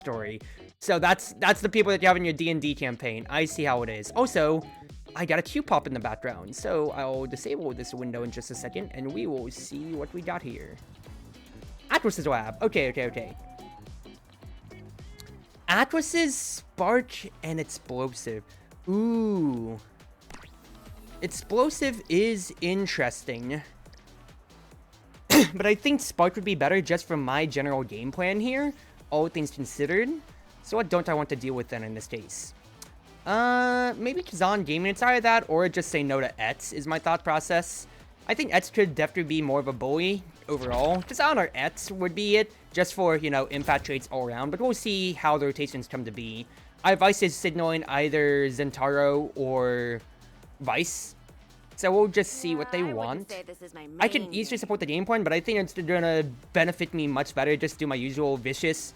story. So that's the people that you have in your D&D campaign. I see how it is. Also, I got a Q pop in the background, so I'll disable this window in just a second, and we will see what we got here. Atlas's lab. Okay. Atlas's spark and explosive. Ooh. Explosive is interesting. But I think spark would be better just from my general game plan here, all things considered. So what don't I want to deal with then in this case? Maybe Kazan Gaming, it's either that or just say no to Etz is my thought process. I think Etz could definitely be more of a bully overall. Kazan or Etz would be it, just for, you know, impact traits all around, but we'll see how the rotations come to be. I have Vice is signaling either Zentaro or Vice, so we'll just see what they want. I can easily support the game plan, but I think it's gonna benefit me much better just do my usual vicious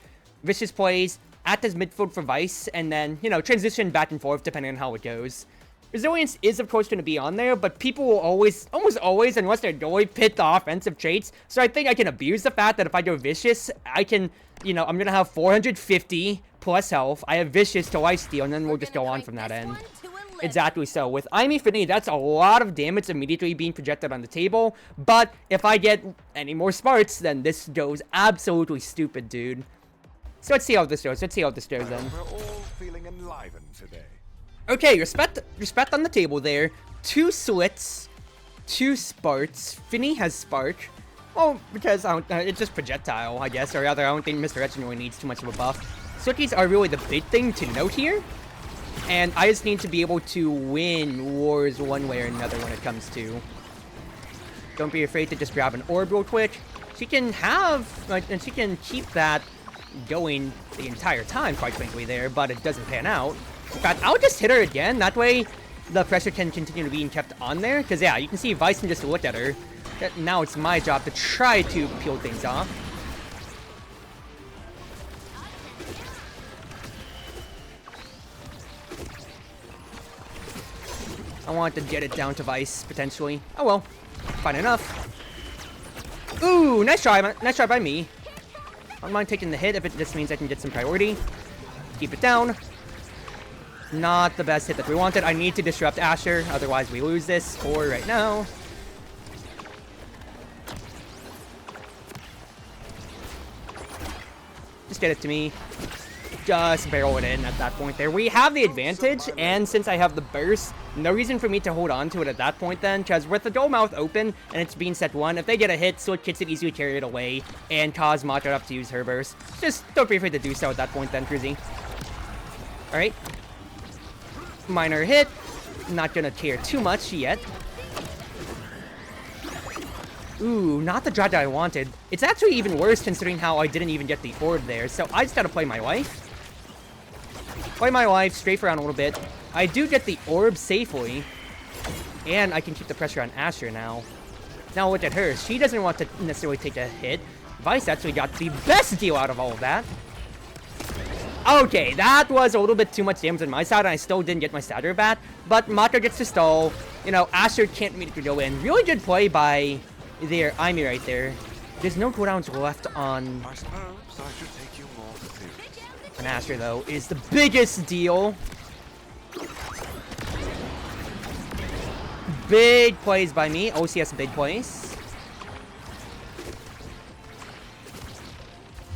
plays, act as midfield for Vice, and then, you know, transition back and forth depending on how it goes. Resilience is, of course, going to be on there, but people will almost always, unless they're doing, pit the offensive traits. So I think I can abuse the fact that if I go Vicious, I can, you know, I'm going to have 450 plus health. I have Vicious to lifesteal, and then we'll just go on from that end. Exactly so. With Aimi Finny, that's a lot of damage immediately being projected on the table. But if I get any more smarts, then this goes absolutely stupid, dude. So let's see how this goes. Then. We're all feeling enlivened today. Okay, respect on the table there. 2 slits, 2 sparks. Finny has spark. Well, because it's just projectile, I guess. Or rather, I don't think Misdirection really needs too much of a buff. Slippies are really the big thing to note here. And I just need to be able to win wars one way or another when it comes to. Don't be afraid to just grab an orb real quick. She can have, and she can keep that going the entire time, quite frankly, there, but it doesn't pan out. In fact, I'll just hit her again. That way, the pressure can continue to be kept on there. Because, yeah, you can see Vice can just look at her. Now it's my job to try to peel things off. I want to get it down to Vice, potentially. Oh, well. Fine enough. Ooh, nice try by me. I don't mind taking the hit if it just means I can get some priority. Keep it down. Not the best hit that we wanted. I need to disrupt Asher, otherwise we lose this score right now. Just get it to me. Just barrel it in at that point there. We have the advantage, and since I have the burst, no reason for me to hold on to it at that point then, because with the dual mouth open and it's being set 1, if they get a hit, Sword Kits it easily carry it away and cause Matra up to use her burst. Just don't be afraid to do so at that point then, Cruzy. Alright. Minor hit. Not gonna care too much yet. Ooh, not the drop that I wanted. It's actually even worse considering how I didn't even get the orb there, so I just gotta play my life. Play my life, strafe around a little bit. I do get the orb safely. And I can keep the pressure on Asher now. Now look at her. She doesn't want to necessarily take a hit. Vice actually got the best deal out of all of that. Okay, that was a little bit too much damage on my side, and I still didn't get my stagger back. But Matra gets to stall. You know, Asher can't immediately go in. Really good play by there, Aimi right there. There's no cooldowns left on... I suppose I should take you more seriously. An Asher, though, is the biggest deal. Big plays by me. OCS big plays.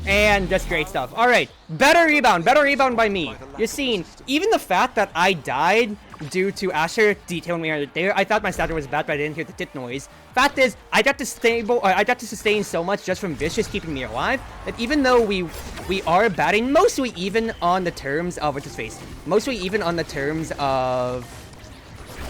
And just great stuff. Alright, better rebound by me. You're seeing, even the fact that I died due to Asher detailing me right there, I thought my stature was bad, but I didn't hear the tit noise. Fact is, I got to sustain so much just from Vicious keeping me alive, that even though we are batting mostly even on the terms of, what's his face, mostly even on the terms of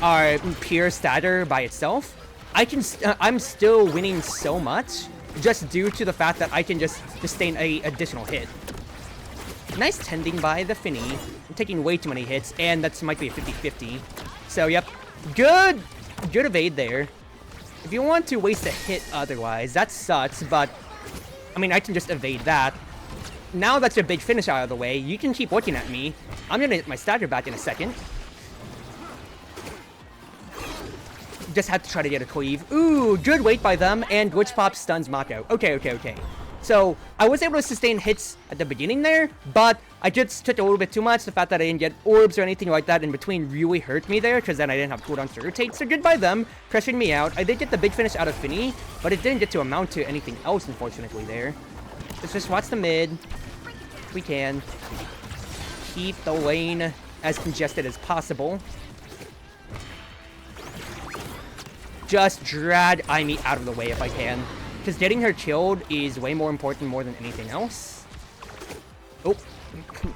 our pure stature by itself, I'm still winning so much, just due to the fact that I can just sustain a additional hit. Nice tending by the Finny. I'm taking way too many hits, and that might be a 50-50. So, yep. Good evade there. If you want to waste a hit otherwise, that sucks, but, I mean, I can just evade that. Now that's a big finish out of the way, you can keep looking at me. I'm gonna get my stagger back in a second. Just had to try to get a cleave. Ooh, good wait by them, and Glitch Pop stuns Mako. Okay. So I was able to sustain hits at the beginning there, but I just took a little bit too much. The fact that I didn't get orbs or anything like that in between really hurt me there, because then I didn't have cooldowns to rotate. So goodbye them, pressuring me out. I did get the big finish out of Finny, but it didn't get to amount to anything else, unfortunately, there. Let's just watch the mid. If we can. Keep the lane as congested as possible. Just drag Aimee out of the way if I can. Because getting her killed is way more important more than anything else. Oh.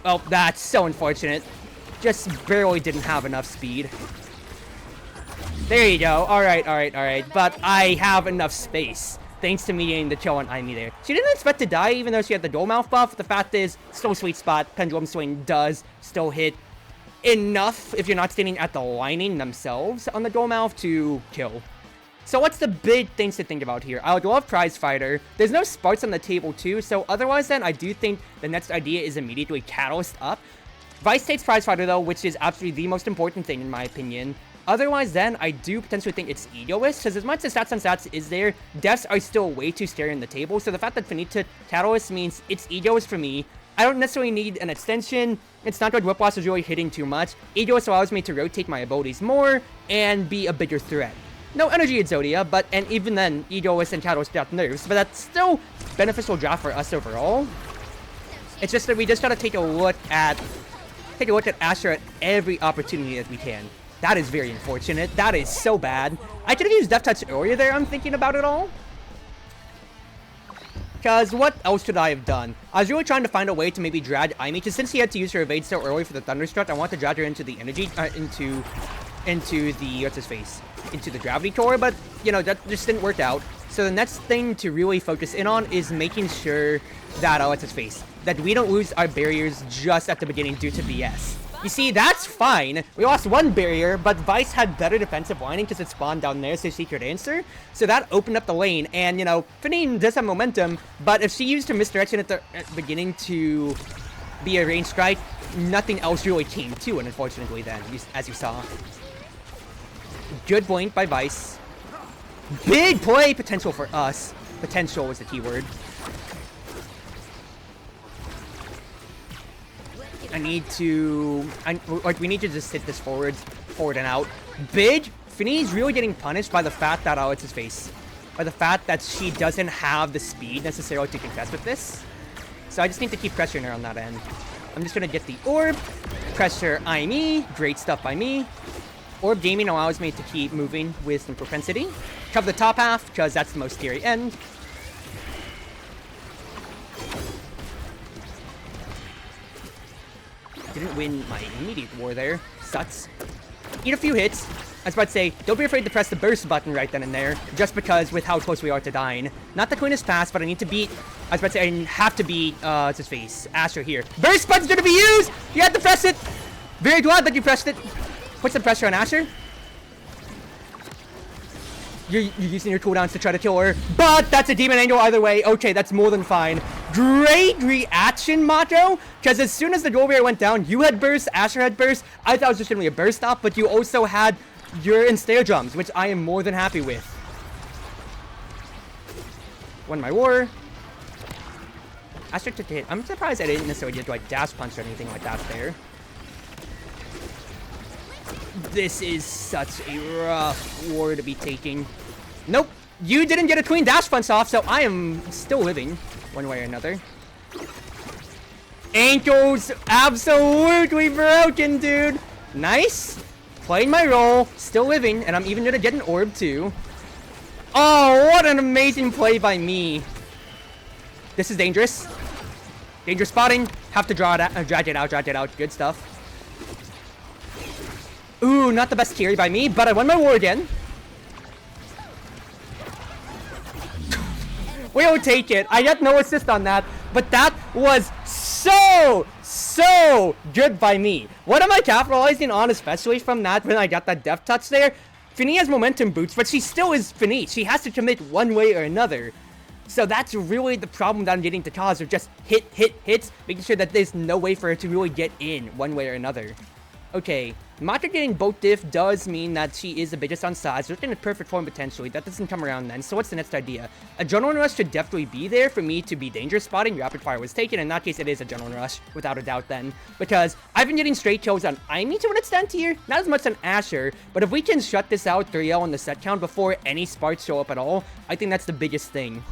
Oh, that's so unfortunate. Just barely didn't have enough speed. There you go. Alright, alright, alright. But I have enough space. Thanks to me getting the kill on Aimee there. She didn't expect to die even though she had the dual mouth buff. The fact is, still sweet spot. Pendulum swing does still hit enough if you're not standing at the lining themselves on the dual mouth to kill. So what's the big things to think about here? I would love Prize Fighter. There's no sparks on the table too, so otherwise then I do think the next idea is immediately Catalyst up. Vice takes Prize Fighter though, which is absolutely the most important thing in my opinion. Otherwise then, I do potentially think it's Egoist, because as much as Stats on Stats is there, deaths are still way too scary on the table, so the fact that Finny took Catalyst means it's Egoist for me. I don't necessarily need an extension. It's not like Whiplash is really hitting too much. Egoist allows me to rotate my abilities more and be a bigger threat. No energy Exodia, but, and even then, Egoist and Catalyst got nerfs, but that's still beneficial draft for us overall. It's just that we just gotta take a look at Asher at every opportunity that we can. That is very unfortunate. That is so bad. I could have used Death Touch earlier there, I'm thinking about it all. Because what else could I have done? I was really trying to find a way to maybe drag Aimee, because since he had to use her evade so early for the Thunderstruck, I want to drag her into the energy, into the, what's his face? Into the Gravity Core, but, you know, that just didn't work out. So the next thing to really focus in on is making sure that, what's his face? That we don't lose our barriers just at the beginning due to BS. You see, that's fine. We lost one barrier, but Vice had better defensive lining because it spawned down there, so Secret Answer. So that opened up the lane, and, you know, Finny does have momentum, but if she used her misdirection at the beginning to be a range strike, nothing else really came to it, unfortunately, then, as you saw. Good point by Vice. Big play potential for us. Potential was the key word. We need to just hit this forward and out. Big. Finny's really getting punished by the fact that, it's his face. By the fact that she doesn't have the speed necessarily to contest with this. So I just need to keep pressuring her on that end. I'm just gonna get the orb. Pressure Aimee. Great stuff by me. Orb gaming allows me to keep moving with some propensity. Cover the top half, because that's the most scary end. Didn't win my immediate war there. Sucks. Eat a few hits. I was about to say, don't be afraid to press the burst button right then and there, just because with how close we are to dying. Not the cleanest pass, but I need to beat... I was about to say, I have to beat, what's his face? Asher here. Burst button's gonna be used! You had to press it! Very glad that you pressed it. Put some pressure on Asher. You're using your cooldowns to try to kill her, but that's a demon angle either way. Okay, that's more than fine. Great reaction, Macho, because as soon as the goal barrier went down, you had burst, Asher had burst. I thought it was just going to be a burst stop, but you also had your ensnare drums, which I am more than happy with. Won my war. Asher took a hit. I'm surprised I didn't necessarily get like dash punch or anything like that there. This is such a rough war to be taking. Nope, you didn't get a clean dash punch off, so I am still living one way or another. Ankles absolutely broken, dude. Nice. Playing my role, still living, and I'm even gonna get an orb too. Oh, what an amazing play by me. This is dangerous. Dangerous spotting. Have to drag it out. Good stuff. Ooh, not the best carry by me, but I won my war again. We'll take it. I got no assist on that, but that was so good by me. What am I capitalizing on, especially from that when I got that death touch there? Finny has momentum boots, but she still is Finny. She has to commit one way or another. So that's really the problem that I'm getting to cause, of just hits, making sure that there's no way for her to really get in one way or another. Okay, Matra getting both diff does mean that she is the biggest on size. She's in a perfect form potentially. That doesn't come around then. So what's the next idea? A Adrenaline Rush should definitely be there for me to be danger spotting. Rapid Fire was taken. In that case, it is a Adrenaline Rush, without a doubt then. Because I've been getting straight kills on Aimee to an extent here. Not as much on Asher. But if we can shut this out 3-0 on the set count before any sparks show up at all, I think that's the biggest thing.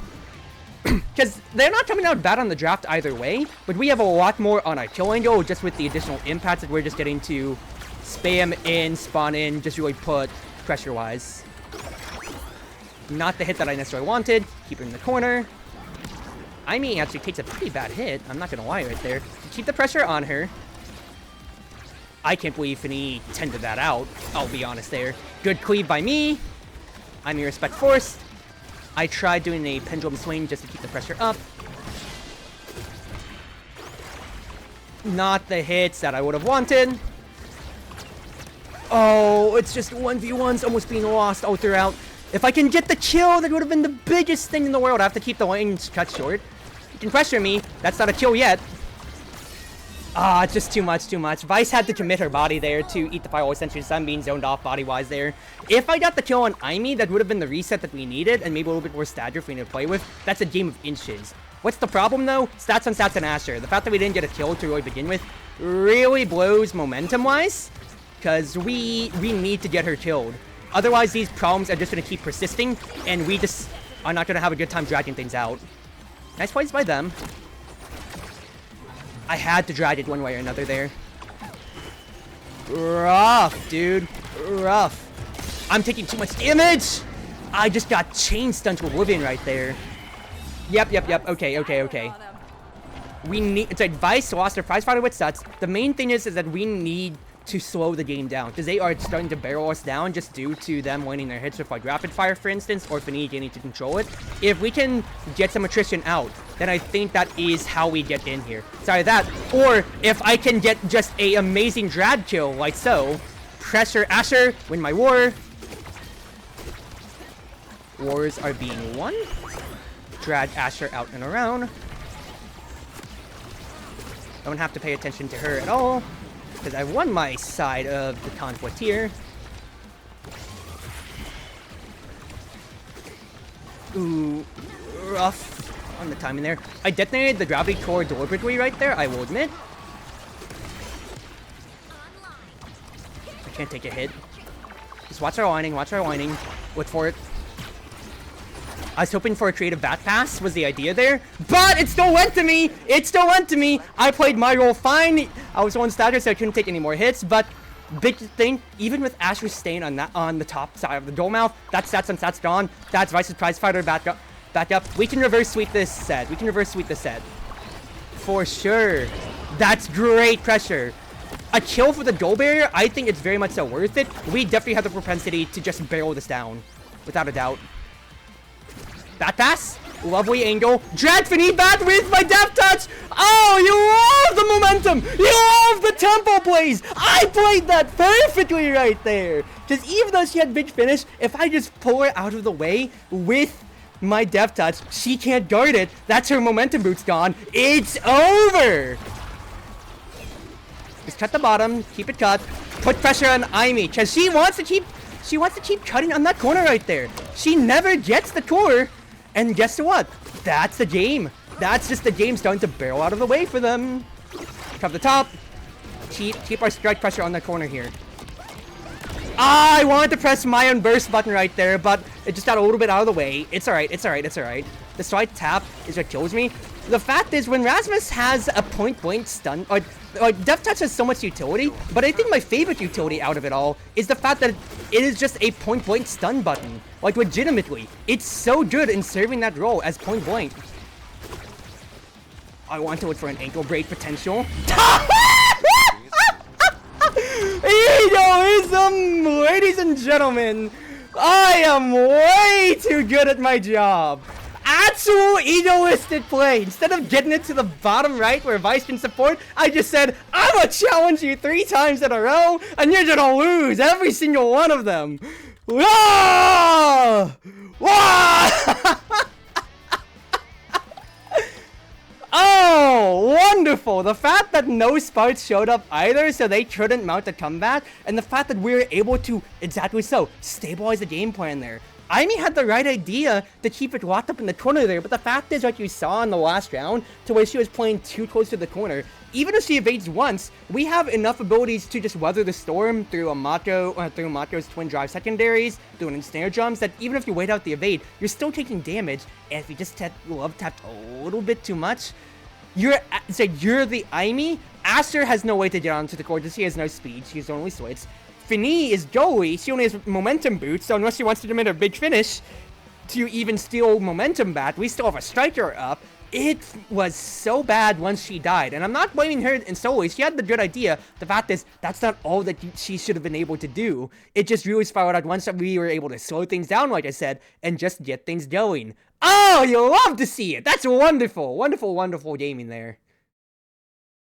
Because they're not coming out bad on the draft either way, but we have a lot more on our kill angle just with the additional impacts that we're just getting to spam in, spawn in, just really put pressure-wise. Not the hit that I necessarily wanted. Keep her in the corner. Aimee actually takes a pretty bad hit. I'm not going to lie right there. Keep the pressure on her. I can't believe Finny tended that out. I'll be honest there. Good cleave by me. Aimee respect forced. I tried doing a pendulum swing just to keep the pressure up. Not the hits that I would have wanted. Oh, it's just 1v1s almost being lost all throughout. If I can get the kill, that would have been the biggest thing in the world. I have to keep the lanes cut short. You can pressure me. That's not a kill yet. Ah, it's just too much, too much. Vice had to commit her body there to eat the fire essentially, so I'm being zoned off body-wise there. If I got the kill on Aimee, that would have been the reset that we needed, and maybe a little bit more stagger for me to play with. That's a game of inches. What's the problem, though? Stats on Stats and Asher. The fact that we didn't get a kill to really begin with really blows momentum-wise, because we need to get her killed. Otherwise, these problems are just going to keep persisting, and we just are not going to have a good time dragging things out. Nice plays by them. I had to drag it one way or another there. Rough, dude. Rough. I'm taking too much damage. I just got chain stunned to oblivion right there. Yep. Okay. We need... It's advice. Lost their prize fighter with stats. The main thing is that we need to slow the game down, because they are starting to barrel us down just due to them winning their hits with like rapid fire, for instance, or Finny getting to control it. If we can get some attrition out, then I think that is how we get in here. Sorry, that. Or if I can get just a amazing drag kill like so, pressure Asher, win my war. Wars are being won. Drag Asher out and around. Don't have to pay attention to her at all, because I've won my side of the conflict here. Ooh, rough on the timing there. I detonated the gravity core deliberately right there, I will admit. I can't take a hit. Just watch our lining, Look for it. I was hoping for a creative bat pass was the idea there, but it still went to me! I played my role fine. I was on stagger, so I couldn't take any more hits, but big thing, even with Asher staying on the top side of the door mouth, that's stats on stats gone. That's Vice's prize fighter back up. We can reverse sweep this set. For sure. That's great pressure. A kill for the goal barrier, I think it's very much so worth it. We definitely have the propensity to just barrel this down, without a doubt. Bat pass. Lovely angle. Drag Finny back with my death touch. Oh, you love the momentum. You love the tempo plays. I played that perfectly right there. Because even though she had big finish, if I just pull her out of the way with my death touch, she can't guard it. That's her momentum boost gone. It's over. Just cut the bottom. Keep it cut. Put pressure on Aimee, because she wants to keep cutting on that corner right there. She never gets the core. And guess what? That's the game. That's just the game starting to barrel out of the way for them. Cover the top. Keep our strike pressure on the corner here. I wanted to press my own burst button right there, but it just got a little bit out of the way. It's alright. The strike tap is what kills me. The fact is, when Rasmus has a point-blank stun, or Death Touch has so much utility, but I think my favorite utility out of it all is the fact that it is just a point-blank stun button. Like, legitimately. It's so good in serving that role as point-blank. I want to look for an ankle break potential. Egoism, ladies and gentlemen. I am way too good at my job. Actual egoistic play. Instead of getting it to the bottom right where Vice can support, I just said, I'm gonna challenge you 3 times in a row, and you're gonna lose every single one of them. Whoa! Whoa! Oh, wonderful! The fact that no Sparks showed up either, so they couldn't mount a comeback, and the fact that we were able to, exactly so, stabilize the game plan there. Aimee had the right idea to keep it locked up in the corner there, but the fact is what you saw in the last round, to where she was playing too close to the corner. Even if she evades once, we have enough abilities to just weather the storm through a through Mako's twin drive secondaries, through an snare jumps, that even if you wait out the evade, you're still taking damage, and if you just love tapped a little bit too much, you're the Aimee. Aster has no way to get onto the court, she has no speed, she's only switch. Finny is Joey, she only has momentum boots, so unless she wants to commit a big finish to even steal momentum back, we still have a striker up. It was so bad once she died, and I'm not blaming her in solely. She had the good idea. The fact is, that's not all that she should have been able to do. It just really spiraled out once we were able to slow things down, like I said, and just get things going. Oh, you love to see it. That's wonderful. Wonderful, wonderful gaming there.